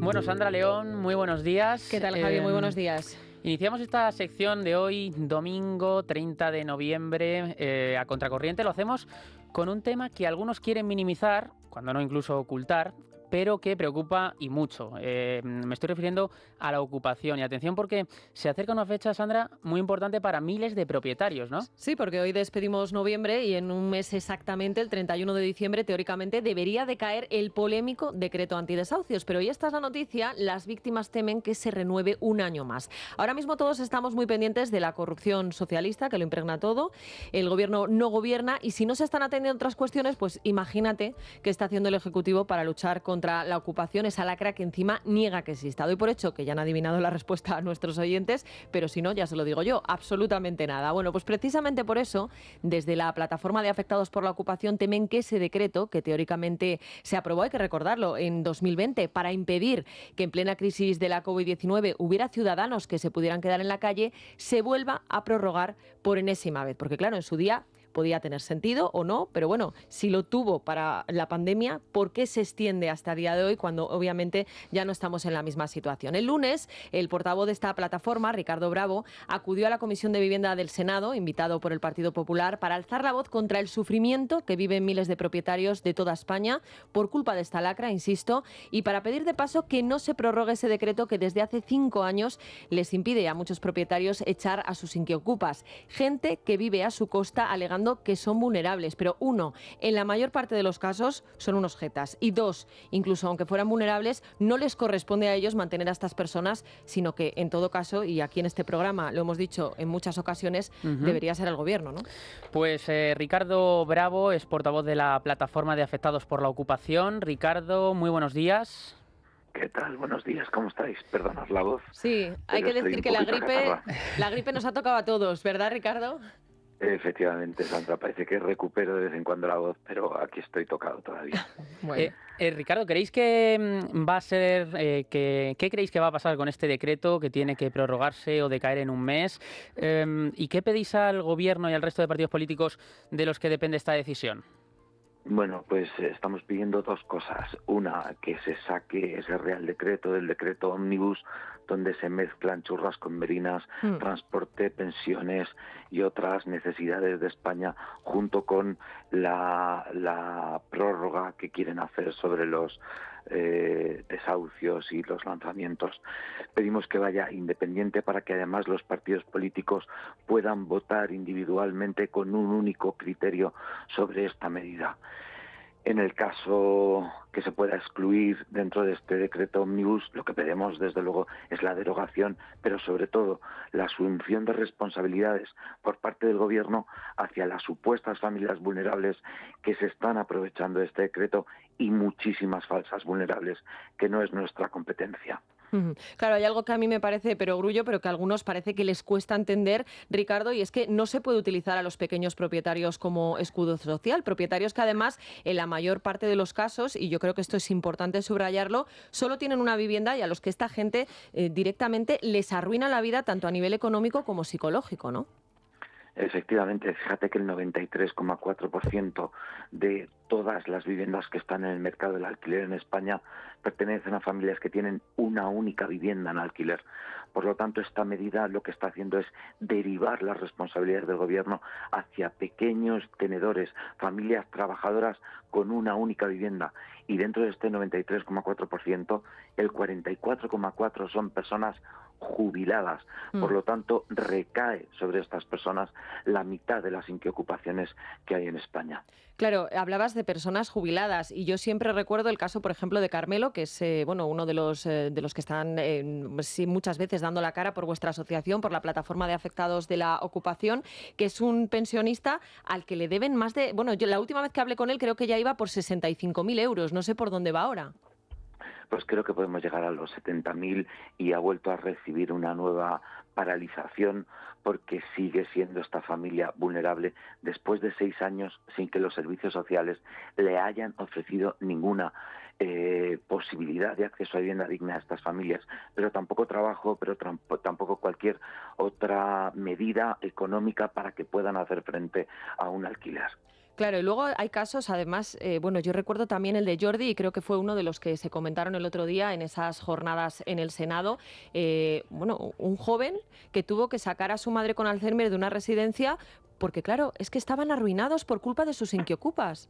Bueno, Sandra León, muy buenos días. ¿Qué tal, Javi? Muy buenos días. Iniciamos esta sección de hoy, domingo 30 de noviembre, a contracorriente. Lo hacemos con un tema que algunos quieren minimizar, cuando no incluso ocultar, pero que preocupa y mucho. Me estoy refiriendo a la ocupación. Y atención porque se acerca una fecha, Sandra, muy importante para miles de propietarios, ¿no? Sí, porque hoy despedimos noviembre y en un mes exactamente, el 31 de diciembre, teóricamente debería de caer el polémico decreto antidesahucios. Pero hoy esta es la noticia, las víctimas temen que se renueve un año más. Ahora mismo todos estamos muy pendientes de la corrupción socialista, que lo impregna todo. El gobierno no gobierna y si no se están atendiendo otras cuestiones, pues imagínate qué está haciendo el Ejecutivo para luchar contra la ocupación, esa lacra que encima niega que exista. Doy por hecho que ya han adivinado la respuesta a nuestros oyentes, pero si no, ya se lo digo yo, absolutamente nada. Bueno, pues precisamente por eso, desde la plataforma de afectados por la ocupación temen que ese decreto, que teóricamente se aprobó, hay que recordarlo, en 2020, para impedir que en plena crisis de la COVID-19 hubiera ciudadanos que se pudieran quedar en la calle, se vuelva a prorrogar por enésima vez. Porque claro, en su día podía tener sentido o no, pero bueno, si lo tuvo para la pandemia, ¿por qué se extiende hasta el día de hoy cuando obviamente ya no estamos en la misma situación? El lunes, el portavoz de esta plataforma, Ricardo Bravo, acudió a la Comisión de Vivienda del Senado, invitado por el Partido Popular, para alzar la voz contra el sufrimiento que viven miles de propietarios de toda España por culpa de esta lacra, insisto, y para pedir de paso que no se prorrogue ese decreto que desde hace 5 años les impide a muchos propietarios echar a sus inquiocupas. Gente que vive a su costa alegando que son vulnerables, pero uno, en la mayor parte de los casos son unos jetas, y dos, incluso aunque fueran vulnerables, no les corresponde a ellos mantener a estas personas, sino que en todo caso, y aquí en este programa lo hemos dicho en muchas ocasiones, debería ser el gobierno, ¿no? Pues Ricardo Bravo es portavoz de la plataforma de afectados por la ocupación. Ricardo, muy buenos días. ¿Qué tal? Buenos días, ¿cómo estáis? Perdonad la voz. Sí, hay que decir que la gripe nos ha tocado a todos, ¿verdad, Ricardo? Efectivamente, Sandra, parece que recupero de vez en cuando la voz, pero aquí estoy tocado todavía. Bueno. Ricardo, ¿creéis que va a ser, qué creéis que va a pasar con este decreto que tiene que prorrogarse o decaer en un mes? ¿Y qué pedís al gobierno y al resto de partidos políticos de los que depende esta decisión? Bueno, pues estamos pidiendo dos cosas. Una, que se saque ese Real Decreto, el decreto ómnibus, donde se mezclan churras con merinas, transporte, pensiones y otras necesidades de España, junto con la prórroga que quieren hacer sobre los desahucios y los lanzamientos. Pedimos que vaya independiente para que además los partidos políticos puedan votar individualmente con un único criterio sobre esta medida. En el caso que se pueda excluir dentro de este decreto ómnibus, lo que pedimos desde luego es la derogación, pero sobre todo la asunción de responsabilidades por parte del gobierno hacia las supuestas familias vulnerables que se están aprovechando de este decreto y muchísimas falsas vulnerables, que no es nuestra competencia. Claro, hay algo que a mí me parece perogrullo, pero que a algunos parece que les cuesta entender, Ricardo, y es que no se puede utilizar a los pequeños propietarios como escudo social. Propietarios que además, en la mayor parte de los casos, y yo creo que esto es importante subrayarlo, solo tienen una vivienda y a los que esta gente directamente les arruina la vida tanto a nivel económico como psicológico, ¿no? Efectivamente, fíjate que el 93,4% de todas las viviendas que están en el mercado del alquiler en España pertenecen a familias que tienen una única vivienda en alquiler. Por lo tanto, esta medida lo que está haciendo es derivar las responsabilidades del gobierno hacia pequeños tenedores, familias trabajadoras con una única vivienda. Y dentro de este 93,4%, el 44,4% son personas jubiladas. Por lo tanto, recae sobre estas personas la mitad de las inquiocupaciones que hay en España. Claro, hablabas de personas jubiladas y yo siempre recuerdo el caso, por ejemplo, de Carmelo, que es uno de los que están sí, muchas veces dando la cara por vuestra asociación, por la plataforma de afectados de la ocupación, que es un pensionista al que le deben más de... Bueno, yo la última vez que hablé con él creo que ya iba por 65.000 euros, no sé por dónde va ahora. Pues creo que podemos llegar a los 70.000 y ha vuelto a recibir una nueva paralización porque sigue siendo esta familia vulnerable después de 6 años sin que los servicios sociales le hayan ofrecido ninguna posibilidad de acceso a vivienda digna a estas familias, pero tampoco trabajo, pero tampoco cualquier otra medida económica para que puedan hacer frente a un alquiler. Claro, y luego hay casos, además, bueno, yo recuerdo también el de Jordi y creo que fue uno de los que se comentaron el otro día en esas jornadas en el Senado. Bueno, un joven que tuvo que sacar a su madre con Alzheimer de una residencia porque, claro, es que estaban arruinados por culpa de sus inquiocupas.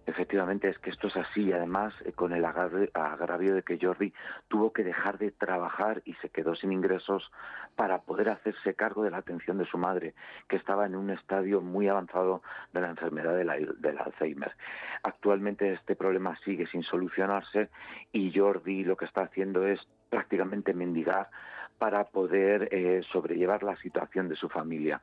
Efectivamente, es que esto es así. Además, con el agravio de que Jordi tuvo que dejar de trabajar y se quedó sin ingresos para poder hacerse cargo de la atención de su madre, que estaba en un estadio muy avanzado de la enfermedad del Alzheimer. Actualmente este problema sigue sin solucionarse y Jordi lo que está haciendo es prácticamente mendigar para poder sobrellevar la situación de su familia.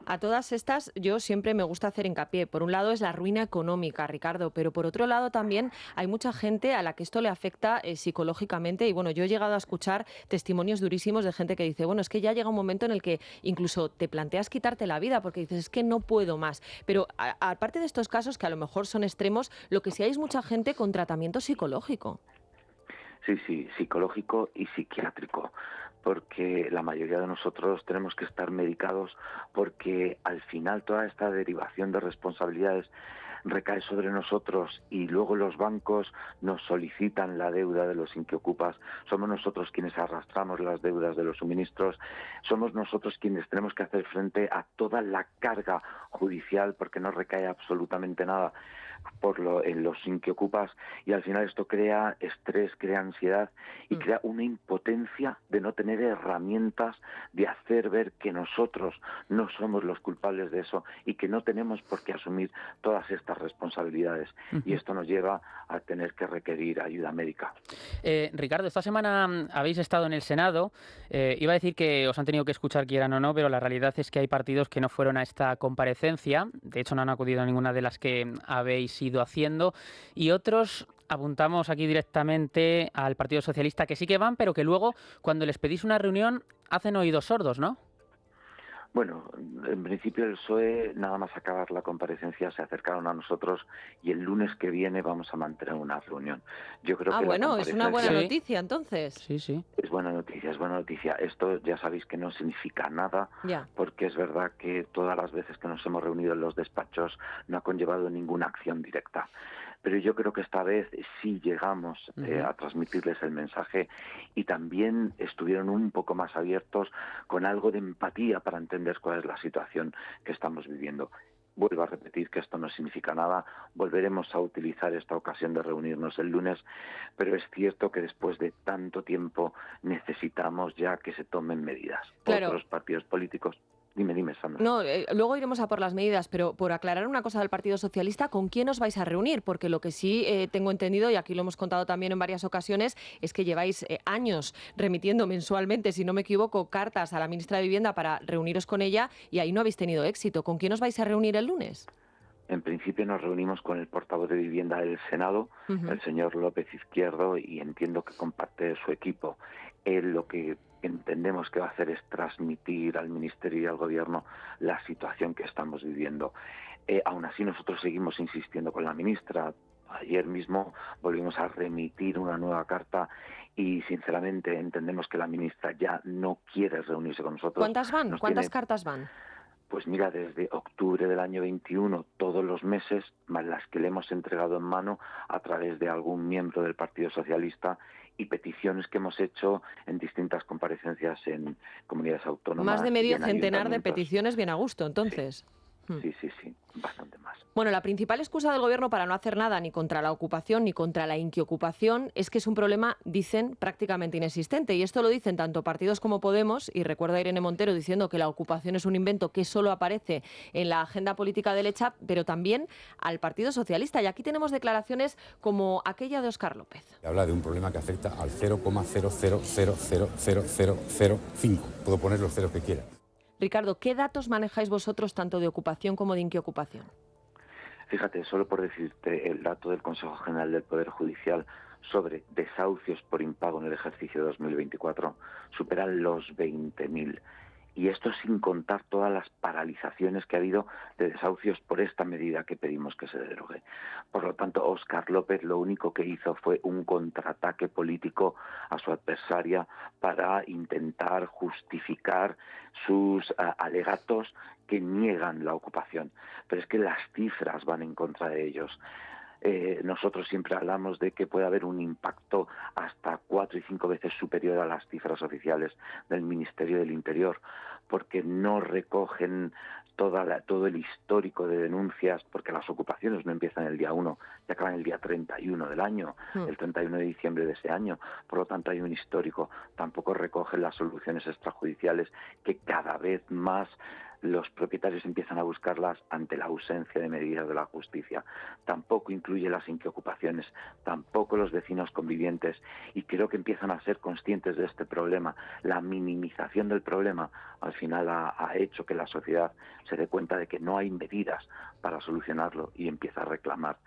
A todas estas yo siempre me gusta hacer hincapié. Por un lado es la ruina económica, Ricardo, pero por otro lado también hay mucha gente a la que esto le afecta psicológicamente y bueno, yo he llegado a escuchar testimonios durísimos de gente que dice, bueno, es que ya llega un momento en el que incluso te planteas quitarte la vida porque dices, es que no puedo más. Pero aparte de estos casos que a lo mejor son extremos, lo que sí hay es mucha gente con tratamiento psicológico. Sí, sí, psicológico y psiquiátrico, porque la mayoría de nosotros tenemos que estar medicados porque al final toda esta derivación de responsabilidades recae sobre nosotros y luego los bancos nos solicitan la deuda de los inquiocupas, somos nosotros quienes arrastramos las deudas de los suministros, somos nosotros quienes tenemos que hacer frente a toda la carga judicial porque no recae absolutamente nada en los inquiocupas y al final esto crea estrés, crea ansiedad y crea una impotencia de no tener herramientas de hacer ver que nosotros no somos los culpables de eso y que no tenemos por qué asumir todas estas responsabilidades. Y esto nos lleva a tener que requerir ayuda médica. Ricardo, esta semana habéis estado en el Senado. Iba a decir que os han tenido que escuchar, quieran o no, pero la realidad es que hay partidos que no fueron a esta comparecencia. De hecho, no han acudido a ninguna de las que habéis ido haciendo. Y otros apuntamos aquí directamente al Partido Socialista, que sí que van, pero que luego, cuando les pedís una reunión, hacen oídos sordos, ¿no? Bueno, en principio el PSOE, nada más acabar la comparecencia, se acercaron a nosotros y el lunes que viene vamos a mantener una reunión. Yo creo Ah, que la bueno, es una buena comparecencia Sí, noticia entonces. sí, sí. es buena noticia, es buena noticia. Esto ya sabéis que no significa nada, Ya. porque es verdad que todas las veces que nos hemos reunido en los despachos no ha conllevado ninguna acción directa. Pero yo creo que esta vez sí llegamos a transmitirles el mensaje y también estuvieron un poco más abiertos con algo de empatía para entender cuál es la situación que estamos viviendo. Vuelvo a repetir que esto no significa nada, volveremos a utilizar esta ocasión de reunirnos el lunes, pero es cierto que después de tanto tiempo necesitamos ya que se tomen medidas. Claro. Otros partidos políticos, dime, Sandra. No, luego iremos a por las medidas, pero por aclarar una cosa del Partido Socialista, ¿con quién os vais a reunir? Porque lo que sí tengo entendido, y aquí lo hemos contado también en varias ocasiones, es que lleváis años remitiendo mensualmente, si no me equivoco, cartas a la ministra de Vivienda para reuniros con ella y ahí no habéis tenido éxito. ¿Con quién os vais a reunir el lunes? En principio nos reunimos con el portavoz de Vivienda del Senado, Ujú. el señor López Izquierdo, y entiendo que comparte su equipo. Él lo que entendemos que va a hacer es transmitir al Ministerio y al Gobierno la situación que estamos viviendo. Aún así, nosotros seguimos insistiendo con la ministra. Ayer mismo volvimos a remitir una nueva carta y, sinceramente, entendemos que la ministra ya no quiere reunirse con nosotros. ¿Cuántas van? Nos ¿Cuántas tiene cartas van? Pues mira, desde octubre del año 21, todos los meses, más las que le hemos entregado en mano a través de algún miembro del Partido Socialista y peticiones que hemos hecho en distintas comparecencias en comunidades Más de autónomas y medio en centenar de ayuntamientos. peticiones, bien a gusto, Sí, entonces. Hmm. sí, bastante más. Bueno, la principal excusa del Gobierno para no hacer nada ni contra la ocupación ni contra la inquiocupación es que es un problema, dicen, prácticamente inexistente. Y esto lo dicen tanto partidos como Podemos, y recuerdo a Irene Montero diciendo que la ocupación es un invento que solo aparece en la agenda política derecha, pero también al Partido Socialista. Y aquí tenemos declaraciones como aquella de Óscar López. Habla de un problema que afecta al 0,00000005. Puedo poner los ceros que quiera. Ricardo, ¿qué datos manejáis vosotros tanto de ocupación como de inquiocupación? Fíjate, solo por decirte el dato del Consejo General del Poder Judicial sobre desahucios por impago en el ejercicio 2024 superan los 20.000. Y esto sin contar todas las paralizaciones que ha habido de desahucios por esta medida que pedimos que se derogue. Por lo tanto, Óscar López lo único que hizo fue un contraataque político a su adversaria para intentar justificar sus alegatos que niegan la ocupación, pero es que las cifras van en contra de ellos. Nosotros siempre hablamos de que puede haber un impacto hasta 4 y 5 veces superior a las cifras oficiales del Ministerio del Interior, porque no recogen todo el histórico de denuncias, porque las ocupaciones no empiezan el día 1, y acaban el día 31 del año, el 31 de diciembre de ese año. Por lo tanto, hay un histórico. Tampoco recogen las soluciones extrajudiciales, que cada vez más los propietarios empiezan a buscarlas ante la ausencia de medidas de la justicia. Tampoco incluye las inquiocupaciones, tampoco los vecinos convivientes, y creo que empiezan a ser conscientes de este problema. La minimización del problema al final ha hecho que la sociedad se dé cuenta de que no hay medidas para solucionarlo y empieza a reclamar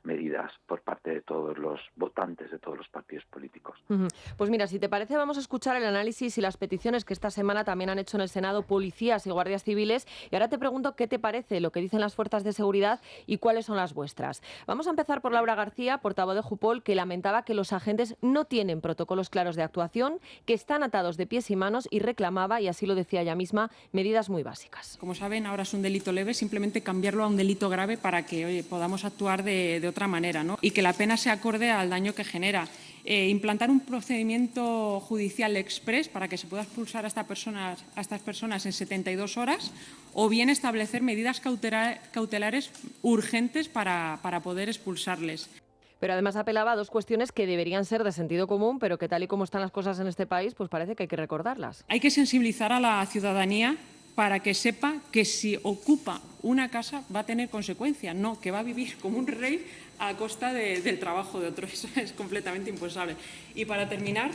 medidas por parte de todos los votantes de todos los partidos políticos. Pues mira, si te parece, vamos a escuchar el análisis y las peticiones que esta semana también han hecho en el Senado policías y guardias civiles. Y ahora te pregunto qué te parece lo que dicen las fuerzas de seguridad y cuáles son las vuestras. Vamos a empezar por Laura García, portavoz de Jupol, que lamentaba que los agentes no tienen protocolos claros de actuación, que están atados de pies y manos, y reclamaba, y así lo decía ella misma, medidas muy básicas. Como saben, ahora es un delito leve, simplemente cambiarlo a un delito grave para que podamos actuar de otra manera, ¿no? Y que la pena sea acorde al daño que genera. Implantar un procedimiento judicial exprés para que se pueda expulsar a estas personas en 72 horas, o bien establecer medidas cautelares urgentes para poder expulsarles. Pero además apelaba a dos cuestiones que deberían ser de sentido común, pero que tal y como están las cosas en este país, pues parece que hay que recordarlas. Hay que sensibilizar a la ciudadanía para que sepa que si ocupa una casa va a tener consecuencias, no que va a vivir como un rey a costa del trabajo de otro. Eso es completamente impensable. Y para terminar,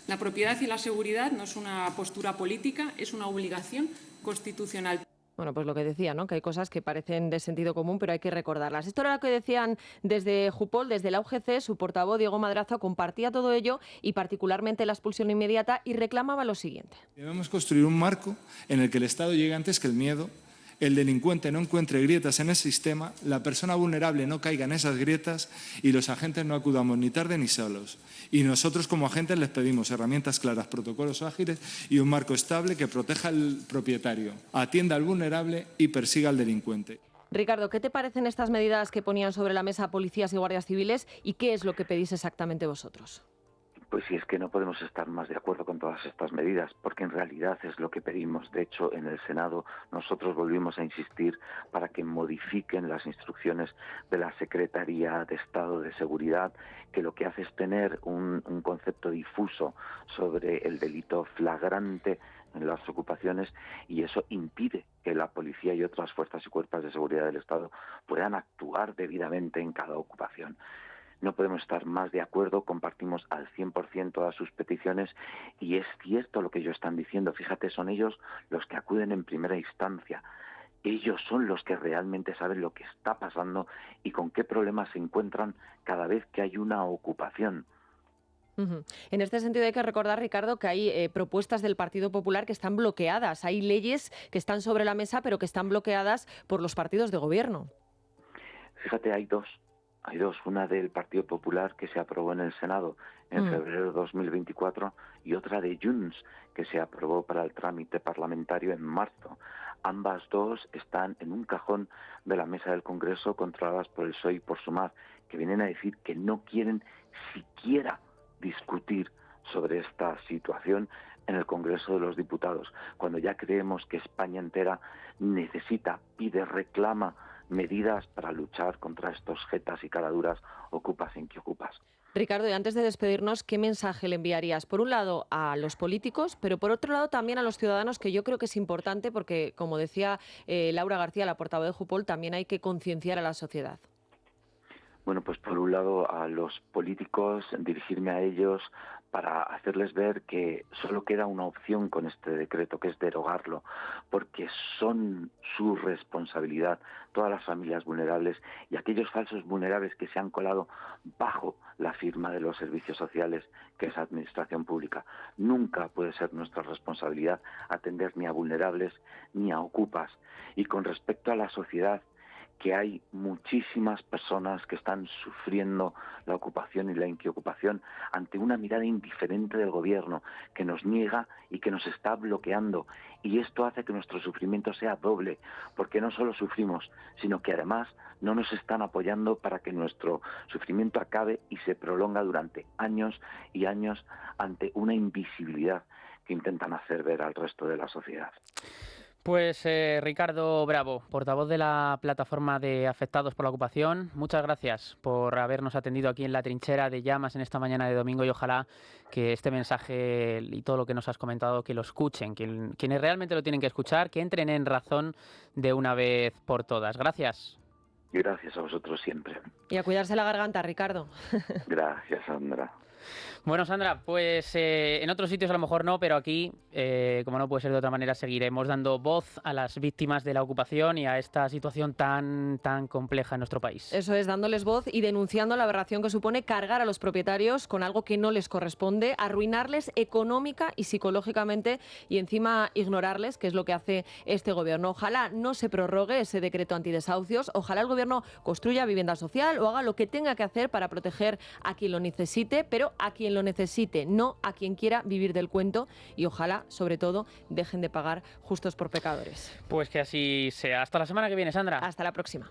la propiedad y la seguridad no es una postura política, es una obligación constitucional. Bueno, pues lo que decía, ¿no? Que hay cosas que parecen de sentido común, pero hay que recordarlas. Esto era lo que decían desde Jupol, desde la UGC. Su portavoz, Diego Madrazo, compartía todo ello y particularmente la expulsión inmediata, y reclamaba lo siguiente. Debemos construir un marco en el que el Estado llegue antes que el miedo, el delincuente no encuentre grietas en el sistema, la persona vulnerable no caiga en esas grietas y los agentes no acudamos ni tarde ni solos. Y nosotros como agentes les pedimos herramientas claras, protocolos ágiles y un marco estable que proteja al propietario, atienda al vulnerable y persiga al delincuente. Ricardo, ¿qué te parecen estas medidas que ponían sobre la mesa policías y guardias civiles y qué es lo que pedís exactamente vosotros? Pues sí, es que no podemos estar más de acuerdo con todas estas medidas, porque en realidad es lo que pedimos. De hecho, en el Senado nosotros volvimos a insistir para que modifiquen las instrucciones de la Secretaría de Estado de Seguridad, que lo que hace es tener un concepto difuso sobre el delito flagrante en las ocupaciones, y eso impide que la policía y otras fuerzas y cuerpos de seguridad del Estado puedan actuar debidamente en cada ocupación. No podemos estar más de acuerdo, compartimos al 100% todas sus peticiones, y es cierto lo que ellos están diciendo. Fíjate, son ellos los que acuden en primera instancia. Ellos son los que realmente saben lo que está pasando y con qué problemas se encuentran cada vez que hay una ocupación. En este sentido hay que recordar, Ricardo, que hay propuestas del Partido Popular que están bloqueadas. Hay leyes que están sobre la mesa, pero que están bloqueadas por los partidos de gobierno. Fíjate, hay dos. Una del Partido Popular, que se aprobó en el Senado en febrero de 2024, y otra de Junts, que se aprobó para el trámite parlamentario en marzo. Ambas dos están en un cajón de la mesa del Congreso, controladas por el PSOE y por Sumar, que vienen a decir que no quieren siquiera discutir sobre esta situación en el Congreso de los Diputados, cuando ya creemos que España entera necesita, pide, reclama medidas para luchar contra estos jetas y caraduras, ocupas e inquiocupas. Ricardo, y antes de despedirnos, ¿qué mensaje le enviarías? Por un lado a los políticos, pero por otro lado también a los ciudadanos, que yo creo que es importante porque, como decía Laura García, la portavoz de Jupol, también hay que concienciar a la sociedad. Bueno, pues por un lado a los políticos, dirigirme a ellos para hacerles ver que solo queda una opción con este decreto, que es derogarlo, porque son su responsabilidad todas las familias vulnerables y aquellos falsos vulnerables que se han colado bajo la firma de los servicios sociales, que es administración pública. Nunca puede ser nuestra responsabilidad atender ni a vulnerables ni a ocupas. Y con respecto a la sociedad, que hay muchísimas personas que están sufriendo la ocupación y la inquiocupación ante una mirada indiferente del gobierno que nos niega y que nos está bloqueando. Y esto hace que nuestro sufrimiento sea doble, porque no solo sufrimos, sino que además no nos están apoyando para que nuestro sufrimiento acabe y se prolonga durante años y años ante una invisibilidad que intentan hacer ver al resto de la sociedad. Pues Ricardo Bravo, portavoz de la Plataforma de Afectados por la Ocupación, muchas gracias por habernos atendido aquí en la trinchera de llamas en esta mañana de domingo, y ojalá que este mensaje y todo lo que nos has comentado, que lo escuchen, quienes realmente lo tienen que escuchar, que entren en razón de una vez por todas. Gracias. Gracias a vosotros siempre. Y a cuidarse la garganta, Ricardo. Gracias, Sandra. Bueno, Sandra, pues en otros sitios a lo mejor no, pero aquí, como no puede ser de otra manera, seguiremos dando voz a las víctimas de la ocupación y a esta situación tan compleja en nuestro país. Eso es, dándoles voz y denunciando la aberración que supone cargar a los propietarios con algo que no les corresponde, arruinarles económica y psicológicamente y encima ignorarles, que es lo que hace este gobierno. Ojalá no se prorrogue ese decreto antidesahucios, ojalá el gobierno construya vivienda social o haga lo que tenga que hacer para proteger a quien lo necesite, pero a quien lo necesite, no a quien quiera vivir del cuento, y ojalá, sobre todo, dejen de pagar justos por pecadores. Pues que así sea. Hasta la semana que viene, Sandra. Hasta la próxima.